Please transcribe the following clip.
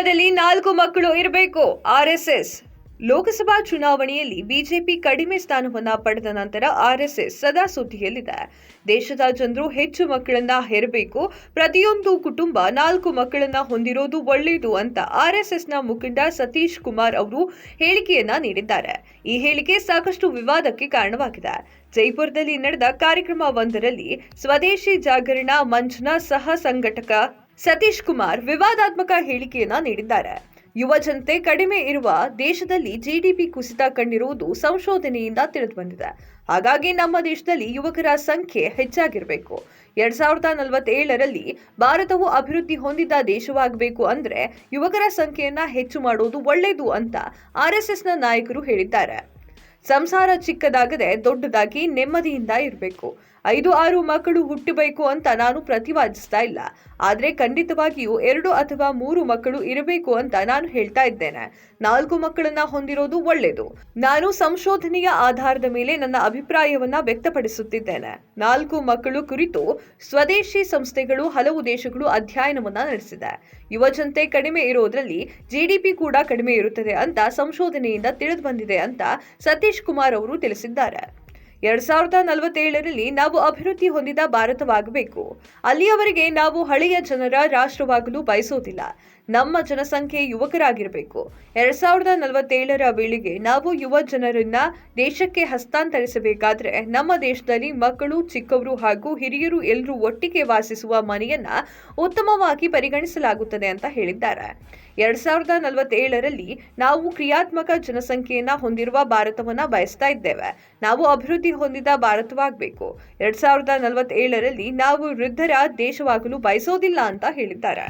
ಕುಟುಂಬದಲ್ಲಿ 4 ಮಕ್ಕಳು ಇರಬೇಕು. ಆರ್ಎಸ್ಎಸ್ ಲೋಕಸಭಾ ಚುನಾವಣೆಯಲ್ಲಿ ಬಿಜೆಪಿ ಕಡಿಮೆ ಸ್ಥಾನವನ್ನ ಪಡೆದ ನಂತರ ಆರ್ಎಸ್ಎಸ್ ಸದಾ ಸುದ್ದಿಯಲ್ಲಿದೆ. ದೇಶದ ಜನರು ಹೆಚ್ಚು ಮಕ್ಕಳನ್ನ ಹೆರಬೇಕು, ಪ್ರತಿಯೊಂದು ಕುಟುಂಬ 4 ಮಕ್ಕಳನ್ನ ಹೊಂದಿರೋದು ಒಳ್ಳೆಯದು ಅಂತ ಆರ್ಎಸ್ಎಸ್ನ ಮುಖಂಡ ಸತೀಶ್ ಕುಮಾರ್ ಅವರು ಹೇಳಿಕೆಯನ್ನ ನೀಡಿದ್ದಾರೆ. ಈ ಹೇಳಿಕೆ ಸಾಕಷ್ಟು ವಿವಾದಕ್ಕೆ ಕಾರಣವಾಗಿದೆ. ಜೈಪುರದಲ್ಲಿ ನಡೆದ ಕಾರ್ಯಕ್ರಮವೊಂದರಲ್ಲಿ ಸ್ವದೇಶಿ ಜಾಗರಣ ಮಂಚ್ನ ಸಹ ಸಂಘಟಕ ಸತೀಶ್ ಕುಮಾರ್ ವಿವಾದಾತ್ಮಕ ಹೇಳಿಕೆಯನ್ನ ನೀಡಿದ್ದಾರೆ. ಯುವ ಜನತೆ ಕಡಿಮೆ ಇರುವ ದೇಶದಲ್ಲಿ ಜಿಡಿಪಿ ಕುಸಿತ ಕಂಡಿರುವುದು ಸಂಶೋಧನೆಯಿಂದ ತಿಳಿದುಬಂದಿದೆ. ಹಾಗಾಗಿ ನಮ್ಮ ದೇಶದಲ್ಲಿ ಯುವಕರ ಸಂಖ್ಯೆ ಹೆಚ್ಚಾಗಿರಬೇಕು. 2047ರಲ್ಲಿ ಭಾರತವು ಅಭಿವೃದ್ಧಿ ಹೊಂದಿದ ದೇಶವಾಗಬೇಕು ಅಂದ್ರೆ ಯುವಕರ ಸಂಖ್ಯೆಯನ್ನ ಹೆಚ್ಚು ಮಾಡೋದು ಒಳ್ಳೆಯದು ಅಂತ ಆರ್ಎಸ್ಎಸ್ನ ನಾಯಕರು ಹೇಳಿದ್ದಾರೆ. ಸಂಸಾರ ಚಿಕ್ಕದಾಗದೆ ದೊಡ್ಡದಾಗಿ ನೆಮ್ಮದಿಯಿಂದ ಇರಬೇಕು. 5-6 ಮಕ್ಕಳು ಹುಟ್ಟಬೇಕು ಅಂತ ನಾನು ಪ್ರತಿಪಾದಿಸ್ತಾ ಇಲ್ಲ. ಆದ್ರೆ ಖಂಡಿತವಾಗಿಯೂ 2 ಅಥವಾ 3 ಮಕ್ಕಳು ಇರಬೇಕು ಅಂತ ನಾನು ಹೇಳ್ತಾ ಇದ್ದೇನೆ. 4 ಮಕ್ಕಳನ್ನ ಹೊಂದಿರೋದು ಒಳ್ಳೆಯದು. ನಾನು ಸಂಶೋಧನೆಯ ಆಧಾರದ ಮೇಲೆ ನನ್ನ ಅಭಿಪ್ರಾಯವನ್ನ ವ್ಯಕ್ತಪಡಿಸುತ್ತಿದ್ದೇನೆ. 4 ಮಕ್ಕಳು ಕುರಿತು ಸ್ವದೇಶಿ ಸಂಸ್ಥೆಗಳು ಹಲವು ದೇಶಗಳು ಅಧ್ಯಯನವನ್ನ ನಡೆಸಿದೆ. ಯುವ ಜನತೆ ಕಡಿಮೆ ಇರೋದ್ರಲ್ಲಿ ಜಿಡಿಪಿ ಕೂಡ ಕಡಿಮೆ ಇರುತ್ತದೆ ಅಂತ ಸಂಶೋಧನೆಯಿಂದ ತಿಳಿದು ಬಂದಿದೆ ಅಂತ ಸತೀಶ್ ಕುಮಾರ್ ಅವರು ತಿಳಿಸಿದ್ದಾರೆ. 2047ರಲ್ಲಿ ನಾವು ಅಭಿವೃದ್ಧಿ ಹೊಂದಿದ ಭಾರತವಾಗಬೇಕು. ಅಲ್ಲಿಯವರೆಗೆ ನಾವು ಹಳೆಯ ಜನರ ರಾಷ್ಟ್ರವಾಗಲು ಬಯಸೋದಿಲ್ಲ. ನಮ್ಮ ಜನಸಂಖ್ಯೆ ಯುವಕರಾಗಿರಬೇಕು. 2047ರ ವೇಳೆಗೆ ನಾವು ಯುವ ಜನರನ್ನ ದೇಶಕ್ಕೆ ಹಸ್ತಾಂತರಿಸಬೇಕಾದ್ರೆ ನಮ್ಮ ದೇಶದಲ್ಲಿ ಮಕ್ಕಳು, ಚಿಕ್ಕವರು ಹಾಗೂ ಹಿರಿಯರು ಎಲ್ಲರೂ ಒಟ್ಟಿಗೆ ವಾಸಿಸುವ ಮನೆಯನ್ನ ಉತ್ತಮವಾಗಿ ಪರಿಗಣಿಸಲಾಗುತ್ತದೆ ಅಂತ ಹೇಳಿದ್ದಾರೆ. 2047ರಲ್ಲಿ ನಾವು ಕ್ರಿಯಾತ್ಮಕ ಜನಸಂಖ್ಯೆಯನ್ನ ಹೊಂದಿರುವ ಭಾರತವನ್ನ ಬಯಸ್ತಾ ಇದ್ದೇವೆ. ನಾವು ಅಭಿವೃದ್ಧಿ ಹೊಂದಿದ ಭಾರತವಾಗಬೇಕು. 2047ರಲ್ಲಿ ನಾವು ವೃದ್ಧರ ದೇಶವಾಗಲು ಬಯಸೋದಿಲ್ಲ ಅಂತ ಹೇಳಿದ್ದಾರೆ.